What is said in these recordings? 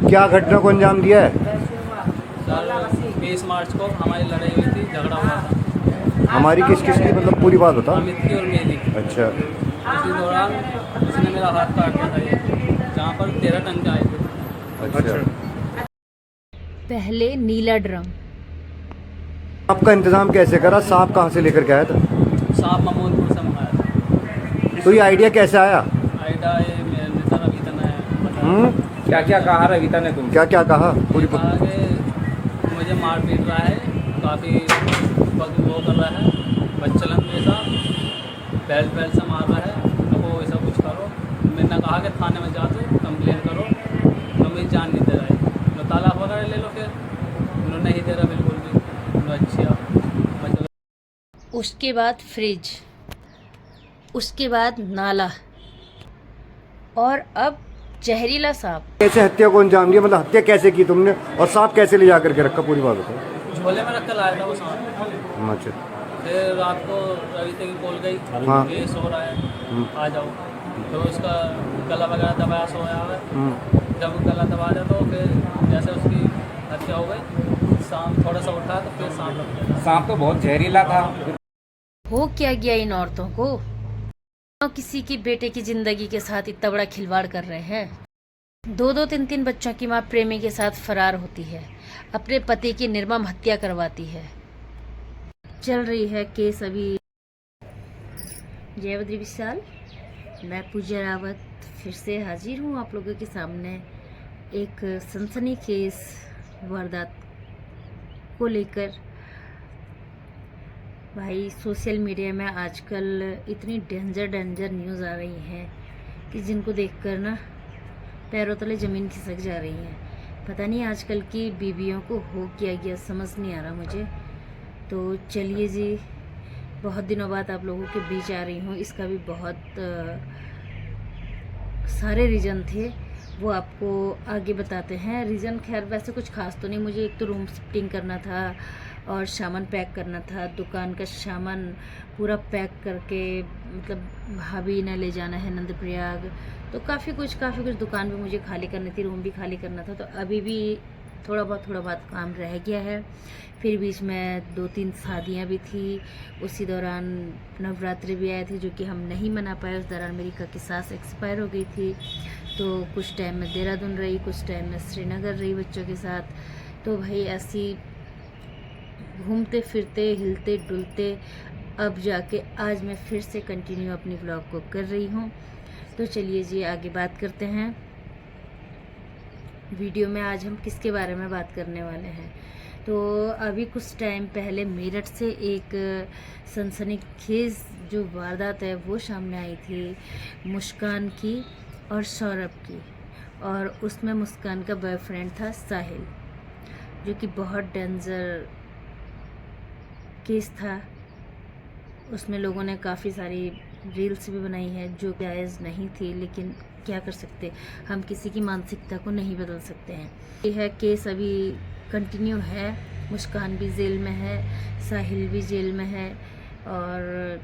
क्या घटना को अंजाम दिया है? सर 20 मार्च को हमारी लड़ाई हुई थी, झगड़ा हुआ था। हमारी किस किस की, मतलब पूरी बात बता। अमित की और मेरी। अच्छा। उसी दौरान उसने मेरा हाथ काट दिया था, ये जहाँ पर 13 टन के आए थे। अच्छा। पहले नीला ड्रम। आपका इंतजाम कैसे करा? सांप कहाँ से लेकर के आया था? सांप महमूदपुर से मंगाया था। तो ये आइडिया कैसे आया? आइडा ये मेरे नेता रविता ने बताया। क्या क्या कहा रविता ने तुमसे? क्या क्या कहा? पूरी कहा कि मुझे मार पीट रहा है, काफ़ी वो कर रहा है, बच्चलन जैसा बेल्ट बेल्ट से मार रहा है, तो वो ऐसा कुछ करो। मैंने कहा कि थाने में जा तो कंप्लेन करो, तो मेरी जान नहीं दे रहा है, तो तालाब वगैरह ले लो। फिर उन्होंने नहीं दे रहा बिल्कुल भी। अच्छा मतलब उसके बाद फ्रिज, उसके बाद नाला, और अब जहरीला सांप। कैसे हत्या को अंजाम दिया? मतलब हत्या कैसे की तुमने और सांप कैसे ले जा करके रखा? पूरी बात बताओ। झोले में रख कर लाया था वो सांप। अच्छा। फिर रात को रविता की कॉल गई, हाँ। ये सो रहा है, आ जाओ। तो उसका गला वगैरह दबाया, सोया है। जब गला दबा दिया तो फिर जैसे उसकी हत्या हो गई। सांप थोड़ा सा उठा तो फिर सांप लग गया। सांप तो बहुत जहरीला था। हो क्या गया इन औरतों को? किसी की बेटे की जिंदगी के साथ इतना बड़ा खिलवाड़ कर रहे हैं। 2-2, 3-3 बच्चों की मां प्रेमी के साथ फरार होती है, अपने पति की निर्मम हत्या करवाती है। चल रही है केस अभी। जय बद्री विशाल, मैं पूजा रावत फिर से हाजिर हूँ आप लोगों के सामने एक सनसनीखेज वारदात को लेकर। भाई सोशल मीडिया में आजकल इतनी डेंजर न्यूज़ आ रही हैं कि जिनको देखकर ना पैरों तले ज़मीन खिसक जा रही है। पता नहीं आजकल की बीवियों को हो क्या गया, समझ नहीं आ रहा मुझे। तो चलिए जी, बहुत दिनों बाद आप लोगों के बीच आ रही हूँ। इसका भी बहुत सारे रीज़न थे, वो आपको आगे बताते हैं। रीज़न खैर वैसे कुछ खास तो नहीं। मुझे एक तो रूम शिफ्टिंग करना था और सामान पैक करना था, दुकान का सामान पूरा पैक करके, मतलब भाभी ने ले जाना है नंदप्रयाग, तो काफ़ी कुछ दुकान भी मुझे खाली करनी थी, रूम भी खाली करना था। तो अभी भी थोड़ा बहुत काम रह गया है। फिर बीच में 2-3 शादियाँ भी थी, उसी दौरान नवरात्रि भी आए थे जो कि हम नहीं मना पाए। उस दौरान मेरी काकी सास एक्सपायर हो गई थी, तो कुछ टाइम में देहरादून रही, कुछ टाइम में श्रीनगर रही बच्चों के साथ। तो भाई ऐसी घूमते फिरते हिलते डुलते अब जाके आज मैं फिर से कंटिन्यू अपनी ब्लॉग को कर रही हूँ। तो चलिए जी आगे बात करते हैं। वीडियो में आज हम किसके बारे में बात करने वाले हैं? तो अभी कुछ टाइम पहले मेरठ से एक सनसनीखेज जो वारदात है वो सामने आई थी, मुस्कान की और सौरभ की। और उसमें मुस्कान का बॉयफ्रेंड था साहिल, जो कि बहुत डेंजर केस था। उसमें लोगों ने काफ़ी सारी रील्स भी बनाई है जो जायज़ नहीं थी, लेकिन क्या कर सकते, हम किसी की मानसिकता को नहीं बदल सकते हैं। ये है केस अभी कंटिन्यू है। मुस्कान भी जेल में है, साहिल भी जेल में है, और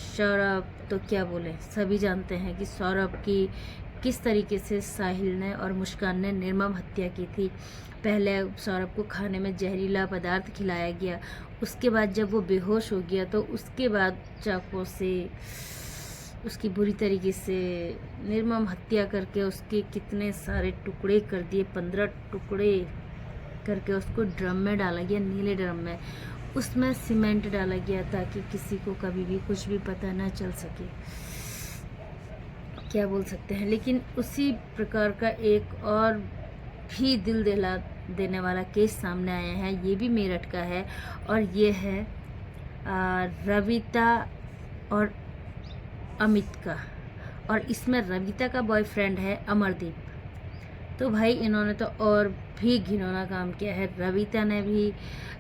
सौरभ तो क्या बोले, सभी जानते हैं कि सौरभ की किस तरीके से साहिल ने और मुस्कान ने निर्मम हत्या की थी। पहले सौरभ को खाने में जहरीला पदार्थ खिलाया गया, उसके बाद जब वो बेहोश हो गया तो उसके बाद चाकू से उसकी बुरी तरीके से निर्मम हत्या करके उसके कितने सारे टुकड़े कर दिए, 15 टुकड़े करके उसको ड्रम में डाला गया, नीले ड्रम में। उसमें सीमेंट डाला गया ताकि किसी को कभी भी कुछ भी पता ना चल सके। क्या बोल सकते हैं। लेकिन उसी प्रकार का एक और भी दिल दहला देने वाला केस सामने आया है। ये भी मेरठ का है और ये है रविता और अमित का, और इसमें रविता का बॉयफ्रेंड है अमरदीप। तो भाई इन्होंने तो और भी घिनौना काम किया है। रविता ने भी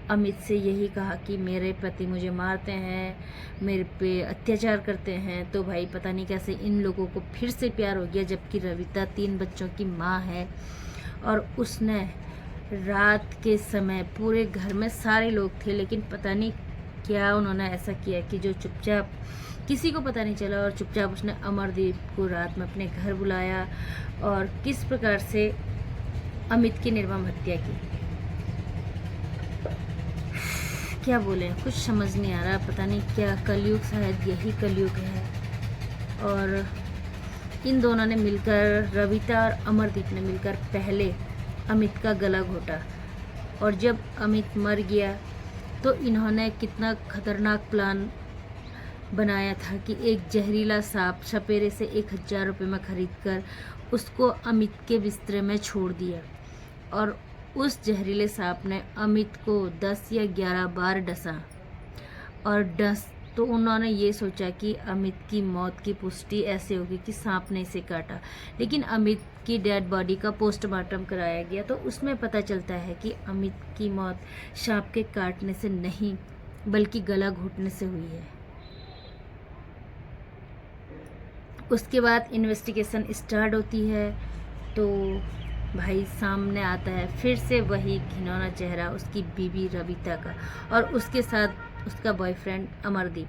अमित से यही कहा कि मेरे पति मुझे मारते हैं, मेरे पे अत्याचार करते हैं। तो भाई पता नहीं कैसे इन लोगों को फिर से प्यार हो गया, जबकि रविता 3 बच्चों की माँ है। और उसने रात के समय पूरे घर में सारे लोग थे, लेकिन पता नहीं क्या उन्होंने ऐसा किया कि जो चुपचाप, किसी को पता नहीं चला, और चुपचाप उसने अमरदीप को रात में अपने घर बुलाया और किस प्रकार से अमित की निर्मम हत्या की। क्या बोलें, कुछ समझ नहीं आ रहा, पता नहीं क्या कलयुग, शायद यही कलयुग है। और इन दोनों ने मिलकर, रविता और अमरदीप ने मिलकर पहले अमित का गला घोटा, और जब अमित मर गया तो इन्होंने कितना खतरनाक प्लान बनाया था कि एक जहरीला सांप सपेरे से 1000 रुपये में खरीद कर उसको अमित के बिस्तर में छोड़ दिया, और उस जहरीले सांप ने अमित को 10 या 11 बार डसा। और तो उन्होंने ये सोचा कि अमित की मौत की पुष्टि ऐसे होगी कि सांप ने इसे काटा, लेकिन अमित की डेड बॉडी का पोस्टमार्टम कराया गया तो उसमें पता चलता है कि अमित की मौत सांप के काटने से नहीं बल्कि गला घोटने से हुई है। उसके बाद इन्वेस्टिगेशन स्टार्ट होती है तो भाई सामने आता है फिर से वही घिनौना चेहरा उसकी बीवी रविता का, और उसके साथ उसका बॉयफ्रेंड अमरदीप।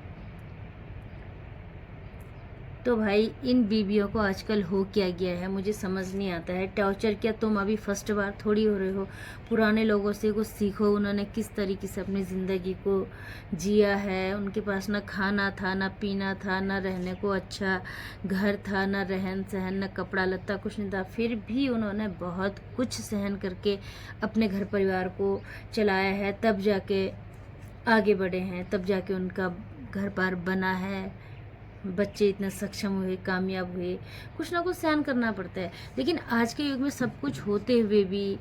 तो भाई इन बीवियों को आजकल हो क्या गया है मुझे समझ नहीं आता है। टॉर्चर क्या तुम अभी फर्स्ट बार थोड़ी हो रहे हो, पुराने लोगों से कुछ सीखो, उन्होंने किस तरीके से अपनी ज़िंदगी को जिया है। उनके पास ना खाना था, ना पीना था, ना रहने को अच्छा घर था, ना रहन सहन, ना कपड़ा लत्ता, कुछ नहीं था, फिर भी उन्होंने बहुत कुछ सहन करके अपने घर परिवार को चलाया है, तब जाके आगे बढ़े हैं, तब जाके उनका घर बार बना है, बच्चे इतने सक्षम हुए, कामयाब हुए। कुछ ना कुछ सहन करना पड़ता है, लेकिन आज के युग में सब कुछ होते हुए भी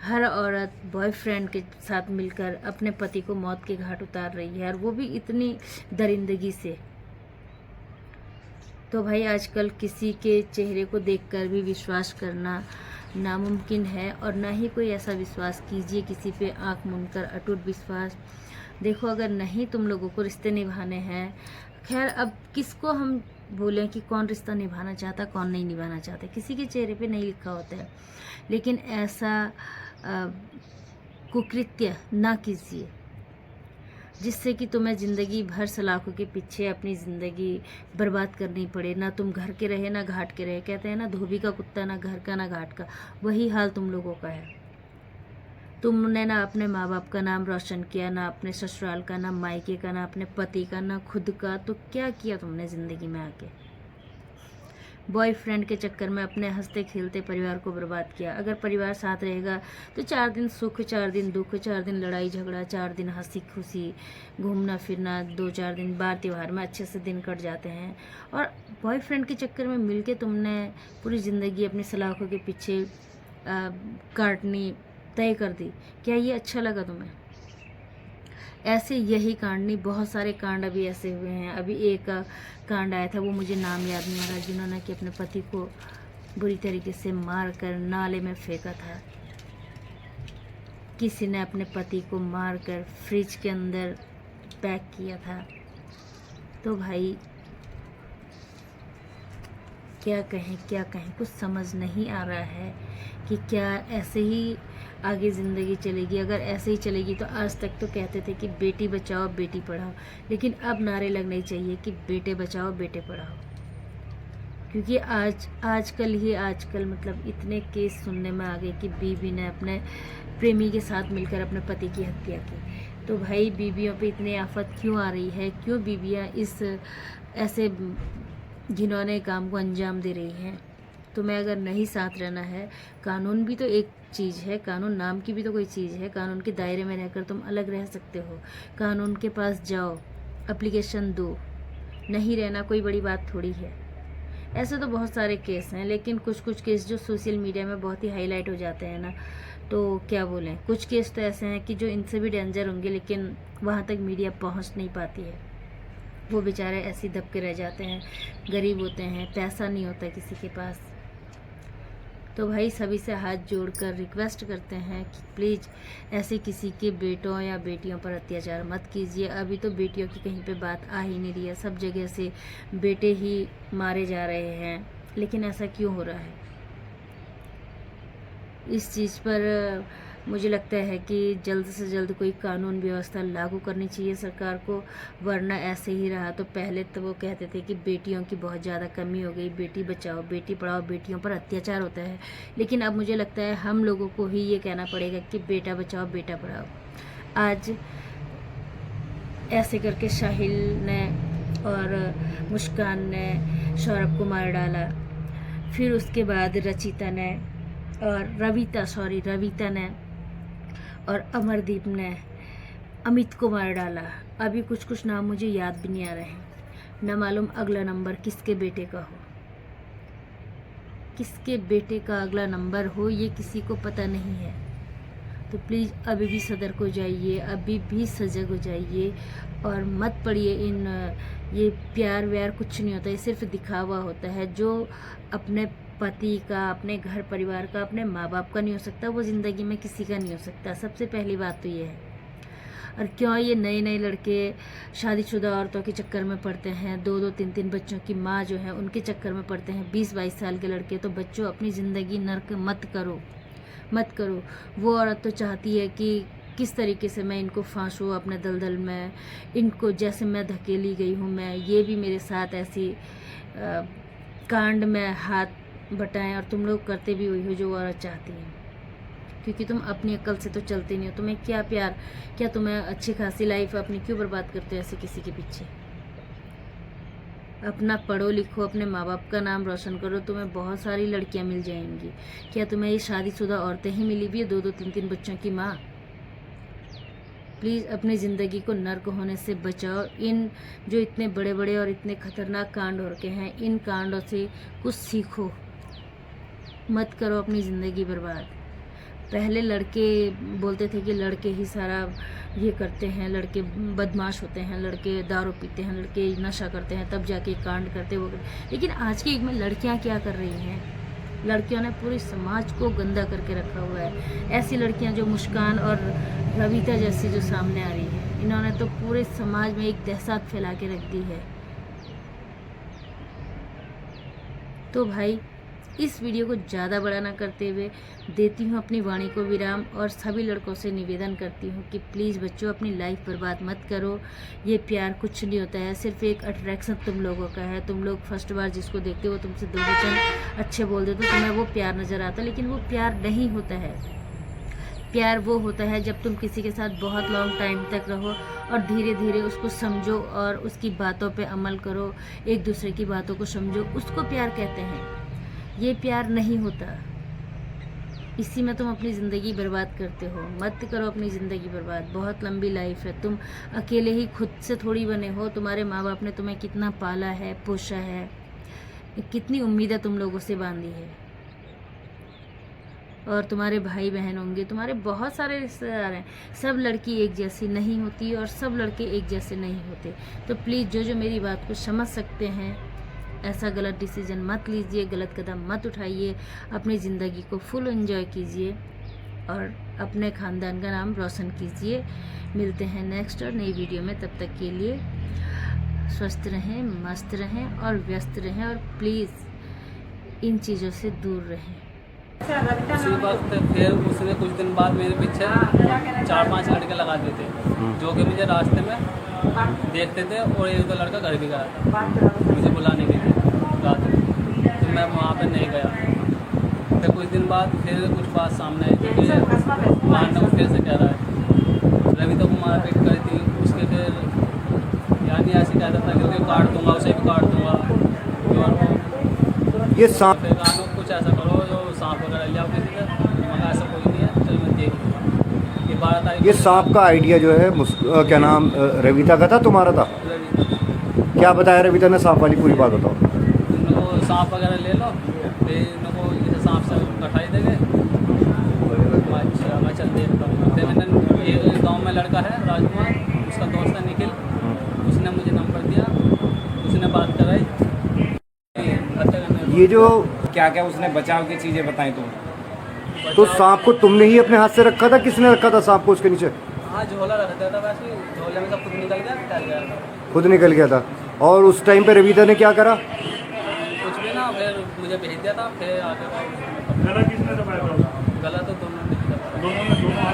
हर औरत बॉयफ्रेंड के साथ मिलकर अपने पति को मौत के घाट उतार रही है, और वो भी इतनी दरिंदगी से। तो भाई आजकल किसी के चेहरे को देखकर भी विश्वास करना नामुमकिन है, और ना ही कोई ऐसा विश्वास कीजिए किसी पे आंख मूंदकर, अटूट विश्वास। देखो अगर नहीं तुम लोगों को रिश्ते निभाने हैं, खैर अब किसको हम बोलें कि कौन रिश्ता निभाना चाहता कौन नहीं निभाना चाहता, किसी के चेहरे पे नहीं लिखा होता है, लेकिन ऐसा कुकृत्य ना कीजिए जिससे कि तुम्हें ज़िंदगी भर सलाखों के पीछे अपनी ज़िंदगी बर्बाद करनी पड़े। ना तुम घर के रहे ना घाट के रहे, कहते हैं ना धोबी का कुत्ता ना घर का ना घाट का, वही हाल तुम लोगों का है। तुमने ना अपने माँ बाप का नाम रोशन किया, ना अपने ससुराल का, ना मायके का, ना अपने पति का, ना खुद का, तो क्या किया तुमने ज़िंदगी में आके? बॉयफ्रेंड के चक्कर में अपने हंसते खेलते परिवार को बर्बाद किया। अगर परिवार साथ रहेगा तो 4 दिन सुख, 4 दिन दुख, 4 दिन लड़ाई झगड़ा, 4 दिन हंसी खुशी, घूमना फिरना, 2-4 दिन बार त्यौहार में अच्छे से दिन कट जाते हैं। और बॉयफ्रेंड के चक्कर में मिलके तुमने पूरी ज़िंदगी अपनी सलाखों के पीछे काटनी तय कर दी। क्या ये अच्छा लगा तुम्हें? ऐसे यही कांड नहीं, बहुत सारे कांड अभी ऐसे हुए हैं। अभी एक कांड आया था, वो मुझे नाम याद नहीं आ रहा, जिन्होंने कि अपने पति को बुरी तरीके से मार कर नाले में फेंका था। किसी ने अपने पति को मार कर फ्रिज के अंदर पैक किया था। तो भाई क्या कहें, कुछ समझ नहीं आ रहा है कि क्या ऐसे ही आगे ज़िंदगी चलेगी। अगर ऐसे ही चलेगी तो आज तक तो कहते थे कि बेटी बचाओ बेटी पढ़ाओ, लेकिन अब नारे लगने चाहिए कि बेटे बचाओ बेटे पढ़ाओ। क्योंकि आजकल मतलब इतने केस सुनने में आ गए कि बीवी ने अपने प्रेमी के साथ मिलकर अपने पति की हत्या की। तो भाई बीवियों पे इतनी आफत क्यों आ रही है? क्यों बीवियां इस ऐसे घिनौने काम को अंजाम दे रही हैं? तुम्हें अगर नहीं साथ रहना है, कानून भी तो एक चीज़ है, कानून नाम की भी तो कोई चीज़ है। कानून के दायरे में रहकर तुम अलग रह सकते हो, कानून के पास जाओ, एप्लीकेशन दो। नहीं रहना कोई बड़ी बात थोड़ी है। ऐसे तो बहुत सारे केस हैं, लेकिन कुछ केस जो सोशल मीडिया में बहुत ही हाईलाइट हो जाते हैं ना, तो क्या बोलें, कुछ केस तो ऐसे हैं कि जो इनसे भी डेंजर होंगे, लेकिन वहाँ तक मीडिया पहुँच नहीं पाती है। वो बेचारे ऐसे दबके रह जाते हैं, गरीब होते हैं, पैसा नहीं होता किसी के पास। तो भाई सभी से हाथ जोड़कर रिक्वेस्ट करते हैं कि प्लीज़ ऐसे किसी के बेटों या बेटियों पर अत्याचार मत कीजिए। अभी तो बेटियों की कहीं पे बात आ ही नहीं रही है, सब जगह से बेटे ही मारे जा रहे हैं, लेकिन ऐसा क्यों हो रहा है? इस चीज़ पर मुझे लगता है कि जल्द से जल्द कोई कानून व्यवस्था लागू करनी चाहिए सरकार को, वरना ऐसे ही रहा तो पहले तो वो कहते थे कि बेटियों की बहुत ज़्यादा कमी हो गई, बेटी बचाओ बेटी पढ़ाओ, बेटियों पर अत्याचार होता है। लेकिन अब मुझे लगता है हम लोगों को ही ये कहना पड़ेगा कि बेटा बचाओ बेटा पढ़ाओ। आज ऐसे करके साहिल ने और मुस्कान ने सौरभ को मार डाला, फिर उसके बाद रचिता ने और रविता ने और अमरदीप ने अमित को मार डाला। अभी कुछ नाम मुझे याद भी नहीं आ रहे हैं, न मालूम अगला नंबर किसके बेटे का हो, किसके बेटे का अगला नंबर हो ये किसी को पता नहीं है। तो प्लीज़ अभी भी सतर्क हो जाइए, अभी भी सजग हो जाइए और मत पड़िए इन ये प्यार व्यार कुछ नहीं होता, ये सिर्फ दिखावा होता है। जो अपने पति का, अपने घर परिवार का, अपने माँ बाप का नहीं हो सकता, वो ज़िंदगी में किसी का नहीं हो सकता। सबसे पहली बात तो ये है। और क्यों ये नए लड़के शादीशुदा औरतों के चक्कर में पड़ते हैं, 2-2, 3-3 बच्चों की माँ जो है उनके चक्कर में पड़ते हैं, 20-22 साल के लड़के। तो बच्चों अपनी ज़िंदगी नर्क मत करो। वो औरत तो चाहती है कि किस तरीके से मैं इनको फांसूँ अपने दलदल में, इनको जैसे मैं धकेली गई हूँ मैं, ये भी मेरे साथ ऐसी कांड में हाथ बटाएं। और तुम लोग करते भी वही हो जो औरत चाहती है, क्योंकि तुम अपनी अक्ल से तो चलते नहीं हो। तुम्हें क्या प्यार, क्या तुम्हें अच्छी खासी लाइफ अपनी क्यों बर्बाद करते हो ऐसे किसी के पीछे। अपना पढ़ो लिखो, अपने माँ बाप का नाम रोशन करो, तुम्हें बहुत सारी लड़कियां मिल जाएंगी। क्या तुम्हें ये शादीशुदा औरतें ही मिली भी है, 2-2, 3-3 बच्चों की माँ। प्लीज़ अपनी ज़िंदगी को नर्क होने से बचाओ। इन जो इतने बड़े बड़े और इतने खतरनाक कांड हो रखे हैं, इन कांडों से कुछ सीखो, मत करो अपनी ज़िंदगी बर्बाद। पहले लड़के बोलते थे कि लड़के ही सारा ये करते हैं, लड़के बदमाश होते हैं, लड़के दारू पीते हैं, लड़के नशा करते हैं, तब जाके कांड करते वो। लेकिन आज के युग में लड़कियां क्या कर रही हैं? लड़कियों ने पूरे समाज को गंदा करके रखा हुआ है। ऐसी लड़कियां जो मुस्कान और रविता जैसी जो सामने आ रही है, इन्होंने तो पूरे समाज में एक दहशत फैला के रख दी है। तो भाई इस वीडियो को ज़्यादा बड़ा ना करते हुए देती हूँ अपनी वाणी को विराम, और सभी लड़कों से निवेदन करती हूँ कि प्लीज़ बच्चों अपनी लाइफ बर्बाद मत करो। ये प्यार कुछ नहीं होता है, सिर्फ एक अट्रैक्शन तुम लोगों का है। तुम लोग फर्स्ट बार जिसको देखते हो तुमसे 2 वचन अच्छे बोल देते हो, तुम्हें वो प्यार नज़र आता, लेकिन वो प्यार नहीं होता है। प्यार वो होता है जब तुम किसी के साथ बहुत लॉन्ग टाइम तक रहो और धीरे धीरे उसको समझो और उसकी बातों पे अमल करो, एक दूसरे की बातों को समझो, उसको प्यार कहते हैं। ये प्यार नहीं होता, इसी में तुम अपनी ज़िंदगी बर्बाद करते हो। मत करो अपनी ज़िंदगी बर्बाद, बहुत लंबी लाइफ है। तुम अकेले ही खुद से थोड़ी बने हो, तुम्हारे माँ बाप ने तुम्हें कितना पाला है, पोसा है, कितनी उम्मीदें तुम लोगों से बांधी है। और तुम्हारे भाई बहन होंगे, तुम्हारे बहुत सारे रिश्तेदार हैं। सब लड़की एक जैसी नहीं होती और सब लड़के एक जैसे नहीं होते। तो प्लीज़ जो मेरी बात को समझ सकते हैं, ऐसा गलत डिसीजन मत लीजिए, गलत कदम मत उठाइए। अपनी ज़िंदगी को फुल एंजॉय कीजिए और अपने ख़ानदान का नाम रोशन कीजिए। मिलते हैं नेक्स्ट और नई वीडियो में, तब तक के लिए स्वस्थ रहें, मस्त रहें और व्यस्त रहें, और प्लीज़ इन चीज़ों से दूर रहें। उसी वक्त फिर उसने कुछ दिन बाद मेरे पीछे 4-5 लड़के लगा दिए थे, जो कि मुझे रास्ते में देखते थे, और 1-2 लड़का घर भी गया था मुझे बुलाने के लिए रात में। तो मैं वहाँ पे नहीं गया। फिर कुछ दिन बाद फिर कुछ बात सामने आई थी, मारने को फिर से कह रहा है। रविता को मारा पीट करी थी, उसके फिर यानी ऐसे कहता था कि काट दूंगा, उसे भी काट दूंगा। ये सांप फिर गानों कुछ ऐसा करो जो सांप वगैरह लिया किसी से, मगर ऐसा कोई नहीं है। चल मैं देख लूँगा। ये 12 तारीख ये सांप का आइडिया जो है क्या नाम रविता का था, तुम्हारा था? क्या बताया रविता ने? सांप वाली पूरी बात बताओ। इनको सांप वगैरह ले लो, फिर इनको जैसे सांप से कटाई देंगे। अच्छा मैं चल देखता हूँ। फिर मैंने एक गाँव में लड़का है राजकुमार, उसका दोस्त है निखिल, उसने मुझे नंबर दिया, उसने बात कराई। ये जो क्या क्या उसने बचाव की चीज़ें बताई तुम? तो सांप को तुमने ही अपने हाथ से रखा था, किसने रखा था सांप को उसके नीचे? हाँ झोला रख दिया था, वैसे झोले में सब खुद निकल गया, टल गया था। खुद निकल गया था। और उस टाइम पे रविता ने क्या करा? कुछ भी ना, फिर मुझे भेज दिया था। फिर आगे गला किसने दबाया था? गला तो दोनों ने दबाया।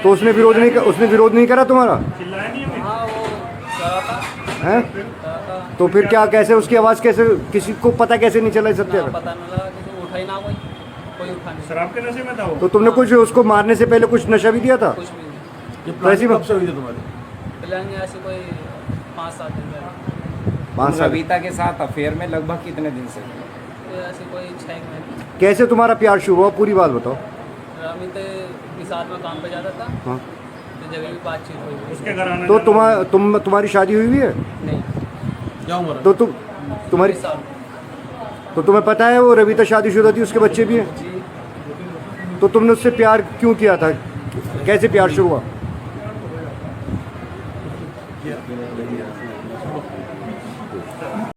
तो उसने विरोध नहीं करा तुम्हारा हाँ वो करा था हैं? करा था तो फिर क्या, कैसे उसकी आवाज़, कैसे किसी को पता कैसे नहीं चला इस सब ना जगह? पता नहीं लगा किसी उठा ही ना कोई उठा नहीं शराब के नशे में था वो। तो तुमने कुछ उसको मारने से पहले कुछ नशा भी दिया था? कुछ भी नहीं। ये तो ऐसी प्लानिंग कब से हुई थी तुम्हारी? प्लान ऐसे कोई 5-7 दिन पहले 5 साल। रविता के साथ अफेयर में लगभग कितने दिन से? ये ऐसे कोई 6 महीने कैसे तुम्हारा प्यार शुरू हुआ, पूरी बात बताओ। रमी तो भी साथ में काम पे जाता था हाँ। तो जगह भी बातचीत हुई उसके घर आना तो जाना तुम्हारी शादी हुई है? नहीं क्या उम्र है? तो तुम्हारी 20 साल तो तुम्हें पता है वो रविता शादीशुदा थी, उसके बच्चे भी हैं? जी तो तुमने उससे प्यार क्यों किया था, कैसे प्यार शुरू हुआ?